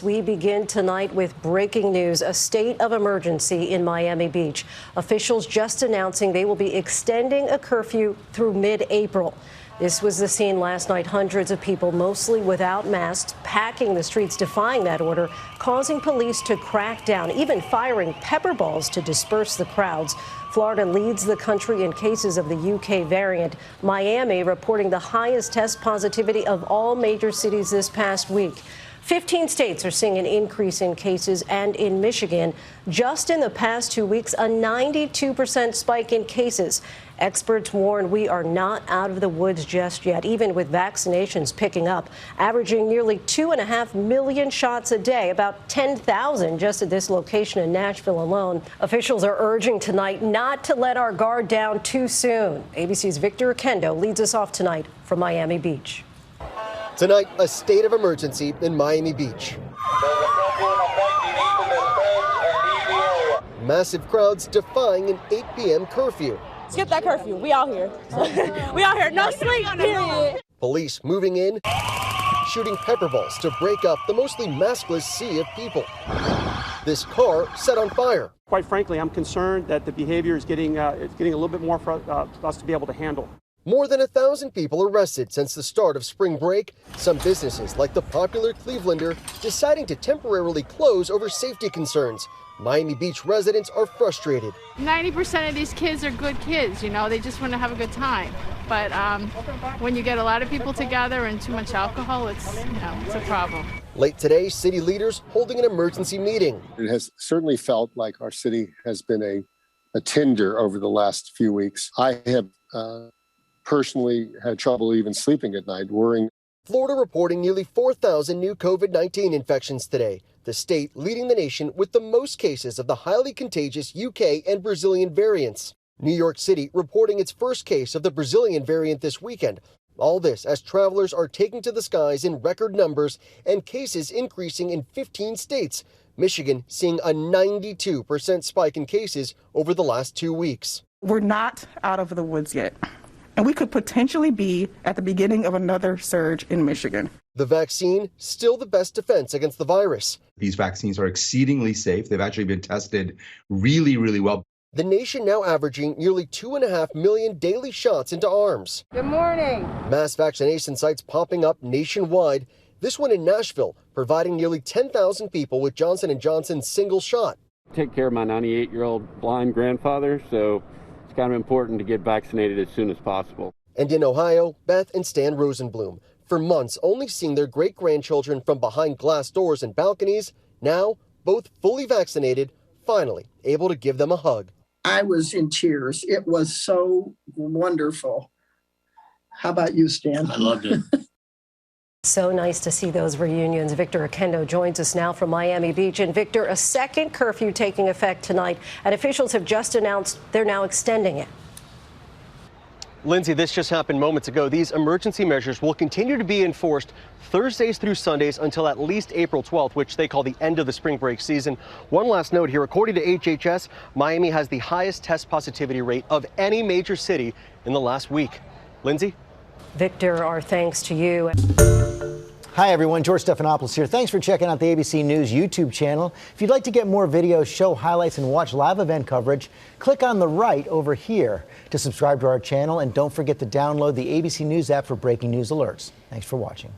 We begin tonight with breaking news, a state of emergency in Miami Beach. Officials just announcing they will be extending a curfew through mid-April. This was the scene last night. Hundreds of people, mostly without masks, packing the streets, defying that order, causing police to crack down, even firing pepper balls to disperse the crowds. Florida leads the country in cases of the UK variant. Miami reporting the highest test positivity of all major cities this past week. 15 states are seeing an increase in cases, and in Michigan, just in the past 2 weeks, a 92% spike in cases. Experts warn we are not out of the woods just yet, even with vaccinations picking up, averaging nearly 2.5 million shots a day, about 10,000 just at this location in Nashville alone. Officials are urging tonight not to let our guard down too soon. ABC's Victor Oquendo leads us off tonight from Miami Beach. Tonight, a state of emergency in Miami Beach. Massive crowds defying an 8 p.m. curfew. Skip that curfew. We out here. We out here. No sleep, period. Police moving in, shooting pepper balls to break up the mostly maskless sea of people. This car set on fire. Quite frankly, I'm concerned that the behavior is getting a little bit more for us to be able to handle. More than 1,000 people arrested since the start of spring break. Some businesses, like the popular Clevelander, deciding to temporarily close over safety concerns. Miami Beach residents are frustrated. 90% of these kids are good kids, you know, they just want to have a good time. But when you get a lot of people together and too much alcohol, it's a problem. Late today, city leaders holding an emergency meeting. It has certainly felt like our city has been a tinder over the last few weeks. I have personally had trouble even sleeping at night, worrying. Florida reporting nearly 4,000 new COVID-19 infections today, the state leading the nation with the most cases of the highly contagious UK and Brazilian variants. New York City reporting its first case of the Brazilian variant this weekend. All this as travelers are taking to the skies in record numbers and cases increasing in 15 states. Michigan seeing a 92% spike in cases over the last 2 weeks. We're not out of the woods yet, and we could potentially be at the beginning of another surge in Michigan. The vaccine, still the best defense against the virus. These vaccines are exceedingly safe. They've actually been tested really, really well. The nation now averaging nearly 2.5 million daily shots into arms. Good morning. Mass vaccination sites popping up nationwide. This one in Nashville, providing nearly 10,000 people with Johnson & Johnson's single shot. Take care of my 98-year-old blind grandfather, so it's kind of important to get vaccinated as soon as possible. And in Ohio, Beth and Stan Rosenblum, for months only seeing their great-grandchildren from behind glass doors and balconies, now both fully vaccinated, finally able to give them a hug. I was in tears. It was so wonderful. How about you, Stan? I loved it. So nice to see those reunions. Victor Oquendo joins us now from Miami Beach. And Victor, a second curfew taking effect tonight, and officials have just announced they're now extending it. Lindsay, this just happened moments ago. These emergency measures will continue to be enforced Thursdays through Sundays until at least April 12th, which they call the end of the spring break season. One last note here. According to HHS, Miami has the highest test positivity rate of any major city in the last week. Lindsay? Victor, our thanks to you. Hi, everyone. George Stephanopoulos here. Thanks for checking out the ABC News YouTube channel. If you'd like to get more videos, show highlights, and watch live event coverage, click on the right over here to subscribe to our channel. And don't forget to download the ABC News app for breaking news alerts. Thanks for watching.